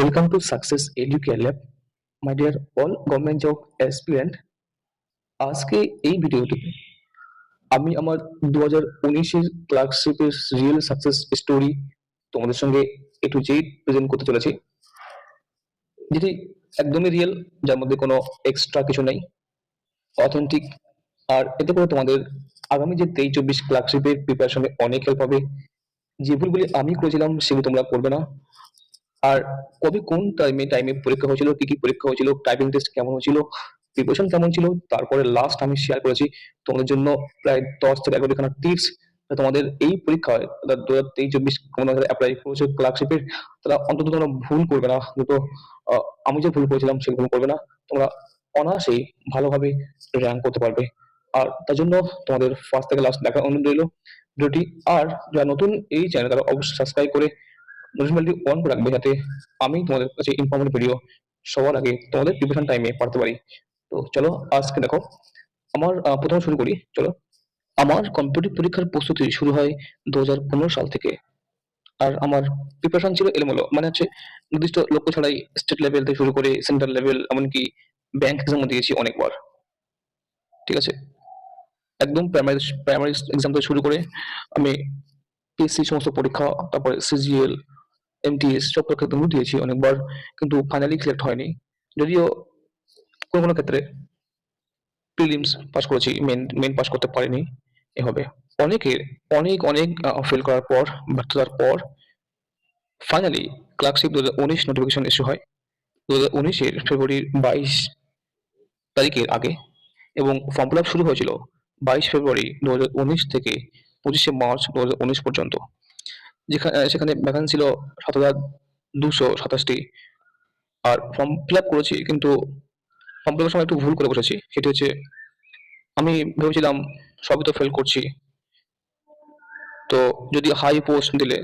Welcome to Success Educare Lab, my dear all government job aspirant. আজকে এই ভিডিওটিতে আমি আমার 2019-এর ক্লার্কশিপের রিয়েল সাকসেস স্টোরি তোমাদের সঙ্গে একটু জেড প্রেজেন্ট করতে চলেছি, যেটি একদমই রিয়েল, যার মধ্যে কোনো এক্সট্রা কিছু নেই, অথেন্টিক। আর এতে করে তোমাদের আগামী যে 23-24 ক্লার্কশিপের প্রিপারেশনে অনেক হেল্প হবে। যে ভুলগুলি আমি করেছিলাম সেগুলো তোমরা করবে না। আর কবে কোন টাইমে পরীক্ষা হয়েছিল, কি কি পরীক্ষা হয়েছিল, টাইপিং টেস্ট কেমন হয়েছিল, প্রিপারেশন কেমন ছিল, তারপরে লাস্ট আমি শেয়ার করেছি তোমাদের জন্য প্রায় 10 থেকে 11খানা টিপস। তোমাদের এই পরীক্ষায় 2023-24 তোমরা অ্যাপ্লাই করেছো ক্লার্কশিপের, তারা অন্তত তোমরা ভুল করবে না। দুটো আমি যে ভুল করেছিলাম সেই ভুল করবে না, তোমরা অনায়াসেই ভালোভাবে র্যাঙ্ক করতে পারবে। আর তার জন্য তোমাদের ফার্স্ট থেকে লাস্ট দেখার অনুরোধ রইল ভিডিওটি। আর যারা নতুন এই চ্যানেল তারা অবশ্যই সাবস্ক্রাইব করে নোটিফিকেশনটি অন করে রাখবে, যাতে আমি তোমাদের কাছে ইনফরমেটিভ ভিডিও সবার আগে তোমাদের প্রিপারেশন টাইমে পাঠাতে পারি। তো চলো আজকে দেখো, আমার প্রথমে শুরু করি। চলো, আমার কম্পিটিটিভ পরীক্ষার প্রস্তুতি শুরু হয় 2015 সাল থেকে। আর আমার প্রিপারেশন ছিল এলোমেলো, মানে হচ্ছে নির্দিষ্ট লক্ষ্য ছাড়াই স্টেট লেভেল থেকে শুরু করে সেন্ট্রাল লেভেল, এমনকি ব্যাংক এক্সামও দিয়েছি অনেকবার। ঠিক আছে, একদম প্রাইমারি এক্সাম থেকে শুরু করে আমি পিএসসি সমস্ত পরীক্ষা, তারপরে সিজিএল, এমটিএস সব পরীক্ষা দিয়েছি অনেকবার, কিন্তু ফাইনালি সিলেক্ট হয়নি। যদিও কোনো কোনো ক্ষেত্রে প্রিলিমস পাস করেছি, মেন পাস করতে পারিনি। এভাবে অনেকের অনেক অনেক ফেল করার পর, ব্যর্থতার পর ফাইনালি ক্লার্কশিপ 2019 নোটিফিকেশন ইস্যু হয় 2019-এর ফেব্রুয়ারির 22 তারিখের আগে, এবং ফর্ম ফিল আপ শুরু হয়েছিল 22 ফেব্রুয়ারি 2019 থেকে 25শে মার্চ 2019 পর্যন্ত। সেখানে ভ্যাকান্সি ছিল 7,227টি। আর ফর্ম ফিল আপ করেছি, কিন্তু ফর্ম ফিল আপের সময় একটু ভুল করে বসেছি। সেটি হচ্ছে, আমি ভেবেছিলাম সবই তো ফেল করছি, তো যদি হাই পোস্ট দিলে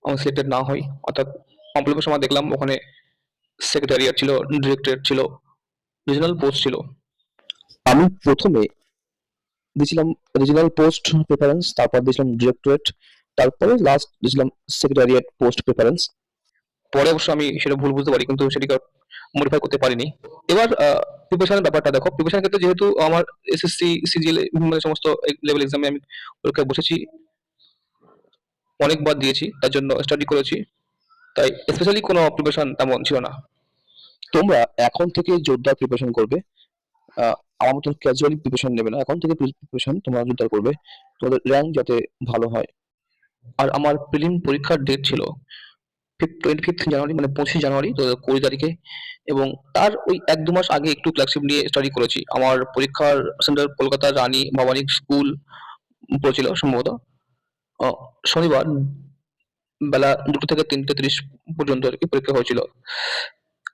আমি সিলেক্টেড না হই। অর্থাৎ ফর্ম ফিল আপের সময় দেখলাম ওখানে সেক্রেটারিয়েট ছিল, ডিরেক্টরেট ছিল, রিজনাল পোস্ট ছিল। আমি প্রথমে দিয়েছিলাম রিজনাল পোস্ট প্রেফারেন্স, তারপর দিয়েছিলাম ডিরেক্টরেট, তারপরে লাস্ট দিয়েছিলাম সেক্রেটারিয়েট পোস্ট প্রেফারেন্স। পরে অবশ্য আমি সেটা ভুল বুঝতে পারি, কিন্তু সেটিকে মডিফাই করতে পারিনি। এবার প্রিপারেশনের ব্যাপারটা দেখো। প্রিপারেশনের ক্ষেত্রে যেহেতু আমার এসএসসি, সিজিএল মানে সমস্ত লেভেল এক্সামে আমি পরীক্ষায় বসেছি, অনেকবার দিয়েছি, তার জন্য স্টাডি করেছি, তাই স্পেশালি কোনো প্রিপারেশন তেমন ছিল না। তোমরা এখন থেকে জোরদার প্রিপারেশন করবে, আমার মতন ক্যাজুয়ালি প্রিপারেশন নেবে না। এখন থেকে প্রিপারেশন তোমরা জোরদার করবে, তোমাদের র্যাঙ্ক যাতে ভালো হয়। আর আমার প্রিলিম পরীক্ষার ডেট ছিল 25 জানুয়ারি, মানে 25 জানুয়ারি 2020 তারিখে, এবং তার ওই 1-2 মাস আগে একটু ক্লার্কশিপ নিয়ে স্টাডি করেছি। আমার পরীক্ষার সেন্টার কলকাতার রানী ভবানী স্কুল পড়েছিল সম্ভবত। শনিবার বেলা 2টো থেকে 3টে 30 পর্যন্ত আর কি পরীক্ষা হয়েছিল।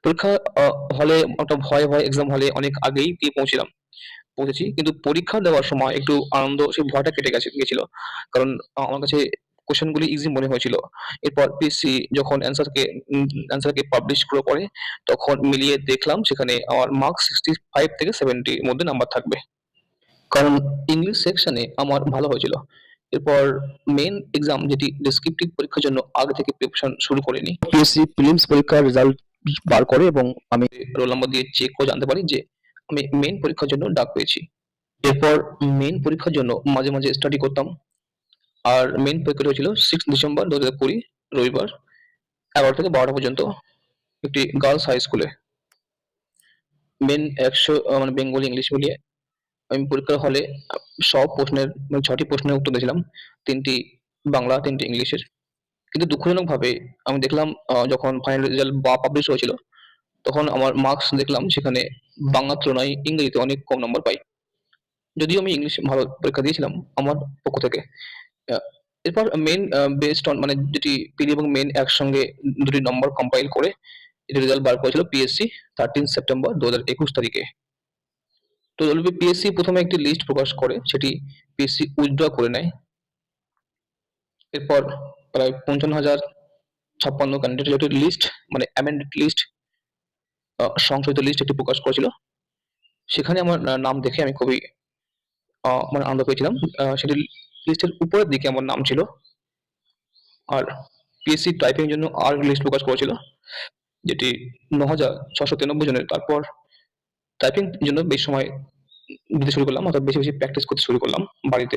পরীক্ষা হলে একটা ভয় এক্সাম হলে অনেক আগেই গিয়ে পৌঁছেছি, কিন্তু পরীক্ষা দেওয়ার সময় একটু আনন্দ, সেই ভয়টা কেটে গেছিল। কারণ আমার কাছে কোশ্চেন গুলি ইজি মনে হয়েছিল। এরপর পিএসসি যখন অ্যান্সারকে পাবলিশ করে, তখন মিলিয়ে দেখলাম সেখানে আমার মার্কস 65 থেকে 70-র মধ্যে নাম্বার থাকবে, কারণ ইংলিশ সেকশনে আমার ভালো হয়েছিল। এরপর মেন এক্সাম, যেটি ডেসক্রিপটিভ পরীক্ষার জন্য আগে থেকে প্রিপারেশন শুরু করিনি। পিএসসি প্রিলিমস পরীক্ষার রেজাল্ট বার করে, এবং আমি রোল নাম্বার দিয়ে চেক করে জানতে পারি যে আমি মেন পরীক্ষার জন্য ডাক পেয়েছি। এরপর মেন পরীক্ষার জন্য মাঝে মাঝে স্টাডি করতাম। আর মেন পরীক্ষাটা হয়েছিল 6 ডিসেম্বর 2020 রবিবার 11 থেকে 12টা পর্যন্ত, একটি গার্লস হাই স্কুলে। মেন 100 মানে বেঙ্গলি ইংলিশ মিলিয়ে আমি পরীক্ষার হলে সব প্রশ্নের, মানে 6টি প্রশ্নের উত্তর দিয়েছিলাম, 3টি বাংলা, 3টি ইংলিশের। কিন্তু দুঃখজনকভাবে আমি দেখলাম যখন ফাইনাল রেজাল্ট বা পাবলিশ হয়েছিল, তখন আমার মার্কস দেখলাম সেখানে বাংলার তুলনায় ইংরেজিতে অনেক কম নম্বর পাই। যদিও আমি ইংলিশ ভালো পরীক্ষা দিয়েছিলাম আমার পক্ষ থেকে। এরপর মেন বেসড অন, মানে যেটি পিডি এবং মেন একসঙ্গে দুটি নম্বর কম্পাইল করে এটি রেজাল্ট বার করেছিল পিএসসি 13 সেপ্টেম্বর 2021 তারিখে। তো পিএসসি প্রথমে একটি লিস্ট প্রকাশ করে, সেটি পিএসসি উইথড্র করে নেয়। এরপর প্রায় 55,056 ক্যান্ডিডেটের লিস্ট, মানে অ্যামেন্ডেড লিস্ট, সংশোধিত লিস্ট একটি প্রকাশ করেছিল। সেখানে আমার নাম দেখে আমি খুবই মানে আনন্দ পেয়েছিলাম। সেটি লিস্টের উপরের দিকে আমার নাম ছিল। আর পিএসসি টাইপিং এর জন্য আর লিস্ট প্রকাশ করেছিল, যেটি 9,693 জনের। তারপর টাইপিং জন্য বেশ সময় দিতে শুরু করলাম, অর্থাৎ বেশি প্র্যাকটিস করতে শুরু করলাম বাড়িতে।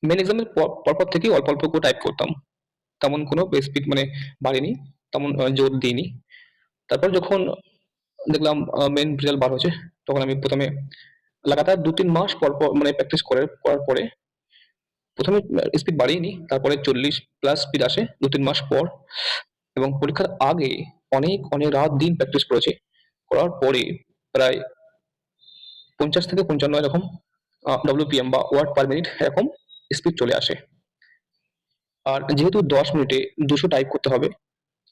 মেন এক্সামের পরপর থেকেই অল্প অল্প করে টাইপ করতাম, তেমন কোনো স্পিড মানে বাড়েনি, তেমন জোর দিইনি। তারপর যখন দেখলাম মেন রেজাল্ট বার হয়েছে, তখন আমি প্রথমে লাগাতার 2-3 মাস পর পর মানে প্র্যাকটিস করার পরে প্রথমে স্পিড বাড়িয়েনি, তারপরে 40+ স্পিড আসে 2-3 মাস পর। এবং পরীক্ষার আগে অনেক অনেক রাত দিন প্র্যাকটিস করেছি, করার পরে প্রায় 50 থেকে 55 এরকম WPM বা ওয়ার্ড পার মিনিট এরকম স্পিড চলে আসে। আর যেহেতু 10 মিনিটে 200 টাইপ করতে হবে,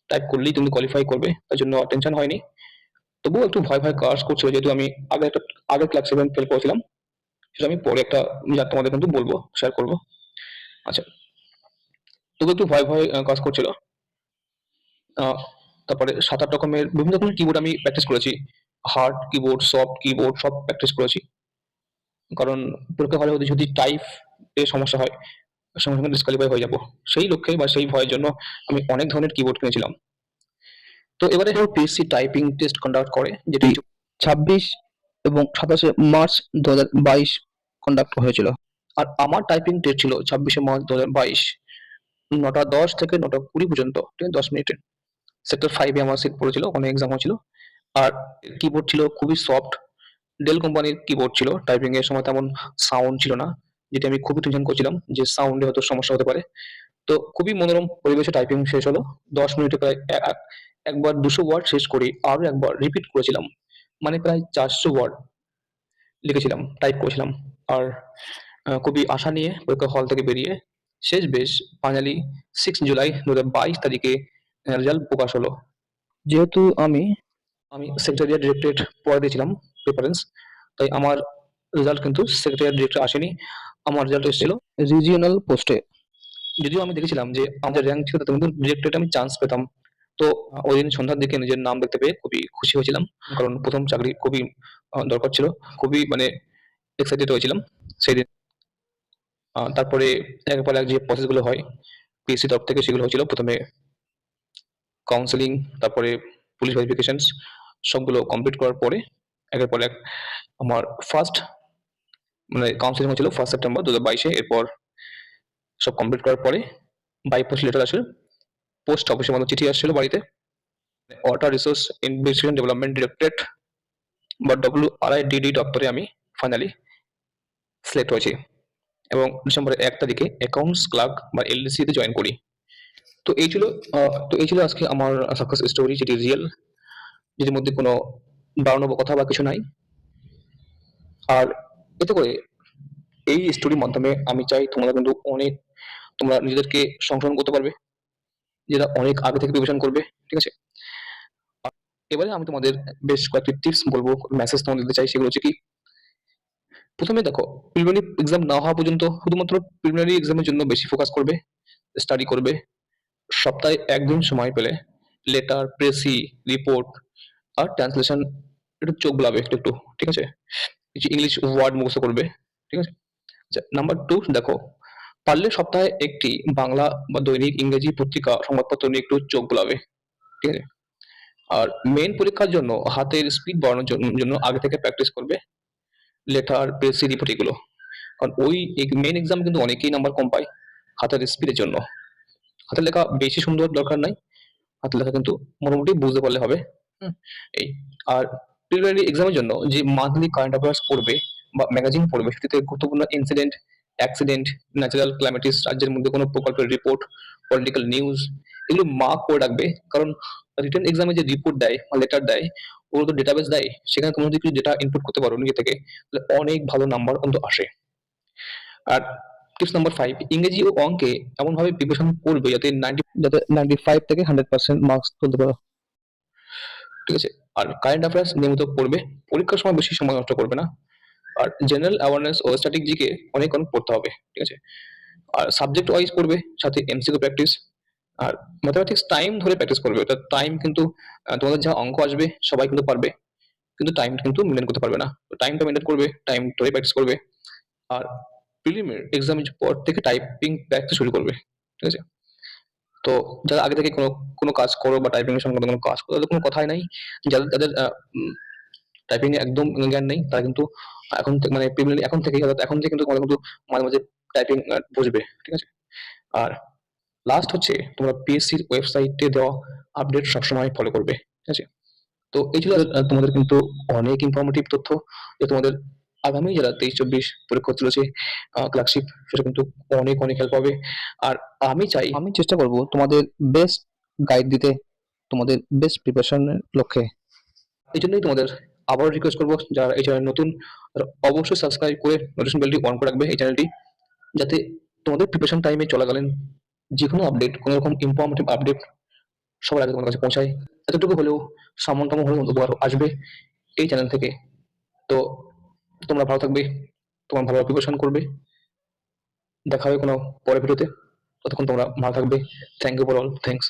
টাইপ করলেই তুমি কোয়ালিফাই করবে, তার জন্য টেনশন হয়নি। তবুও একটু ভয় ভয় কাজ করছিল, যেহেতু আমি আগের ক্লাস 7 ফেল করেছিলাম। সেটা আমি পরে একটা তোমাদের কিন্তু বলবো, শেয়ার করবো। আচ্ছা, তবু একটু ভয় ভয় কাজ করছিল। তারপরে 7-8 রকমের বিভিন্ন রকমের কিবোর্ড আমি প্র্যাকটিস করেছি, হার্ড কিবোর্ড, সফট কিবোর্ড সব প্র্যাকটিস করেছি। কারণ পরীক্ষা হলে যদি টাইপ এর সমস্যা হয়, সঙ্গে সঙ্গে ডিসকোয়ালিফাই হয়ে যাবো, সেই লক্ষ্যে বা সেই ভয়ের জন্য আমি অনেক ধরনের কিবোর্ড কিনেছিলাম। তো এবারে পিএসসি টাইপিং টেস্ট কন্ডাক্ট করে, যেটি 26 এবং 27 মার্চ 2022 কন্ডাক্ট হয়েছিল। আর আমার টাইপিং টেস্ট ছিল 26 মার্চ 2022, 9:10 থেকে 9:20 পর্যন্ত, 10 মিনিটে। সেক্টর 5 এ আমার সিট পড়েছিল, ওখানে এক্সাম হয়েছিল। আর কিবোর্ড ছিল খুবই সফট, ডেল কোম্পানির কিবোর্ড ছিল। টাইপিং এর সময় তেমন সাউন্ড ছিল না, যেটা আমি খুবই টেনশন করছিলাম যে সাউন্ডে হয়তো সমস্যা হতে পারে। তো খুবই মনোরম পরিবেশে টাইপিং শেষ হলো। 10 মিনিটে প্রায় একবার 200 ওয়ার্ড শেষ করি, আরো একবার রিপিট করেছিলাম, মানে প্রায় 400 ওয়ার্ড লিখেছিলাম, টাইপ করেছিলাম। আর খুবই আশা নিয়ে পরীক্ষা হল থেকে বেরিয়ে শেষ বেশ ফাইনালি 6 জুলাই 2022 তারিখে রেজাল্ট প্রকাশ হলো। যেহেতু আমি সেক্রেটারিয়েট ডিরেক্টরেট পড়ে দিয়েছিলাম প্রেফারেন্স, তাই আমার রেজাল্ট কিন্তু সেক্রেটারিয়েট ডিরেক্টর আসেনি, আমার রেজাল্ট এসেছিল রিজিওনাল পোস্টে। যদিও আমি দেখেছিলাম যে আমাদের র্যাঙ্ক ছিল, তাতে কিন্তু ডিরেক্টরেট আমি চান্স পেতাম। তো ওই দিন সন্ধ্যার দিকে নিজের নাম দেখতে পেয়ে খুবই খুশি হয়েছিলাম, কারণ প্রথম চাকরি খুবই দরকার ছিল, খুবই মানে এক্সাইটেড হয়েছিলাম সেই দিন। তারপরে একের পর এক যে প্রসেসগুলো হয় পিএসসি তরফ থেকে, সেগুলো হয়েছিল। প্রথমে কাউন্সেলিং, তারপরে পুলিশ ভেরিফিকেশনস, সবগুলো কমপ্লিট করার পরে একের পর এক আমার ফার্স্ট মানে কাউন্সেলিং হয়েছিল 1 সেপ্টেম্বর 2022-এ। এরপর সব কমপ্লিট করার পরে বাই পোস্ট লেটার আসে, পোস্ট অফিসের মতো চিঠি আসছিল বাড়িতে। Water resource investigation development directorate বা WRIDD দপ্তরে আমি ফাইনালি সিলেক্ট হয়েছি এবং ডিসেম্বরের 1 তারিখে অ্যাকাউন্টস ক্লার্ক বা LDC তে জয়েন করি। তো এই ছিল আজকে আমার সাকসেস স্টোরি, যেটি রিয়েল, যেটির মধ্যে কোনো বাড়ানো কথা বা কিছু নাই। আর এতে করে এই স্টোরির মাধ্যমে আমি চাই তোমরা নিজেদেরকে সংশোধন করতে পারবে, যেটা অনেক আগে থেকে প্রিপারেশন করবে, ঠিক আছে? এবারে আমি তোমাদের বেশ কয়েকটি টিপস বলবো, মেসেজ তোমাদের দিতে চাই। সেগুলো হচ্ছে কি, প্রথমে দেখো, প্রিলিমিনারি এক্সাম না হওয়া পর্যন্ত শুধুমাত্র প্রিলিমিনারি এক্সামের জন্য বেশি ফোকাস করবে, স্টাডি করবে। সপ্তাহে একদিন সময় পেলে লেটার, প্রেসি, রিপোর্ট আর ট্রান্সলেশন একটু চোখ বুলাবে একটু একটু, ঠিক আছে? কিছু ইংলিশ ওয়ার্ড মুখস্থ করবে, ঠিক আছে? আচ্ছা, নাম্বার 2, দেখো, পারলে সপ্তাহে একটি বাংলা বা দৈনিক ইংরেজি পত্রিকা সংবাদপত্র নিয়ে একটু চোখ বুলাবে, ঠিক আছে? আর মেন পরীক্ষার জন্য হাতের স্পিড বাড়ানোর জন্য আগে থেকে প্র্যাকটিস করবে লেটার, প্রেসি, রিপোর্ট এগুলো। কারণ ওই মেন এক্সাম কিন্তু অনেকেই নাম্বার কম পায় হাতের স্পিডের জন্য। হাতের লেখা বেশি সুন্দর দরকার নাই, হাতের লেখা কিন্তু মোটামুটি বুঝতে পারলে হবে। এই আর প্রিলিমিনারি এক্সামের জন্য যে মান্থলি কারেন্ট অ্যাফেয়ার্স পড়বে বা ম্যাগাজিন পড়বে, সেটিতে গুরুত্বপূর্ণ ইনসিডেন্ট, অ্যাক্সিডেন্ট, ন্যাচারাল ক্যালামিটিস, রাজ্যের মধ্যে কোনো প্রকল্পের রিপোর্ট, পলিটিক্যাল নিউজ, এগুলো মার্ক করে রাখবে। কারণ রিটেন এক্সামে যে রিপোর্ট দেয় বা লেটার দেয়, ওগুলো তো ডেটাবেস দেয়, সেখানে তোমরা যদি কিছু ডেটা ইনপুট করতে পারো নিজে থেকে, তাহলে অনেক ভালো নাম্বার কিন্তু আসে। আর টিপস নাম্বার 5, ইংরেজি ও অঙ্কে এমনভাবে প্রিপারেশন করবে যাতে 95 থেকে 100% মার্কস তুলতে পারো, ঠিক আছে? আর কারেন্ট অ্যাফেয়ার্স নিয়মিত পড়বে, পরীক্ষার সময় বেশি সময় নষ্ট করবে না। আর জেনারেল অ্যাওয়ারনেস ও স্ট্র্যাটেজিকে অনেক পড়তে হবে, ঠিক আছে? আর সাবজেক্ট ওয়াইজ পড়বে, সাথে এমসিকিউ প্র্যাকটিস। আর ম্যাথমেটিক্স টাইম ধরে প্র্যাকটিস করবে, অর্থাৎ টাইম কিন্তু তোমাদের যা অঙ্ক আসবে সবাই কিন্তু পারবে, কিন্তু টাইম কিন্তু মেনটেন করতে পারবে না। তো টাইমটা মেনটেন করবে, টাইম ধরে প্র্যাকটিস করবে। আর প্রিলিমিনারি এক্সামের পর থেকে টাইপিং প্র্যাকটিস শুরু করবে, ঠিক আছে? তো যারা আগে থেকে কোনো কোনো কাজ করো বা টাইপিং এর সংক্রান্ত কোনো কাজ করো, তাদের কোনো কথাই নাই। যাদের যাদের টাইপিং এ একদম জ্ঞান নেই, তারা কিন্তু এখন মানে প্রিমিয়ারলি এখন থেকেই, অর্থাৎ এখন থেকে কিন্তু তোমাদের কিন্তু মাঝে মাঝে টাইপিং বুঝবে, ঠিক আছে? আর লাস্ট হচ্ছে তোমরা পিএসসির ওয়েবসাইটে দেওয়া আপডেট সবসময় ফলো করবে, ঠিক আছে? তো এই ছিল তোমাদের কিন্তু অনেক ইনফরমেটিভ তথ্য, যে তোমাদের আগামী যারা 23-24 পরীক্ষা চলেছে ক্লার্কশিপ, সেটা কিন্তু অনেক অনেক হেল্প হবে। আর আমি চেষ্টা করব তোমাদের বেস্ট গাইড দিতে, তোমাদের বেস্ট প্রিপারেশনের লক্ষ্যে। এই জন্যই তোমাদের আবারও রিকোয়েস্ট করবো, যারা এই চ্যানেল নতুন তারা অবশ্যই সাবস্ক্রাইব করে নোটিফিকেশন বেলটি অন করে রাখবে এই চ্যানেলটি, যাতে তোমাদের প্রিপারেশন টাইমে চলাকালীন যে কোনো আপডেট, কোনো রকম ইনফরমেটিভ আপডেট সবার আগে তোমার কাছে পৌঁছায়। এতটুকু হলেও সামান্যতম হলেও উপকার আসবে এই চ্যানেল থেকে। তো তোমরা ভালো থাকবে, তোমরা ভালো প্রিপারেশন করবে। দেখা হবে কোনো পরের ভিডিওতে। ততক্ষণ তোমরা ভালো থাকবে। Thank you for all, thanks.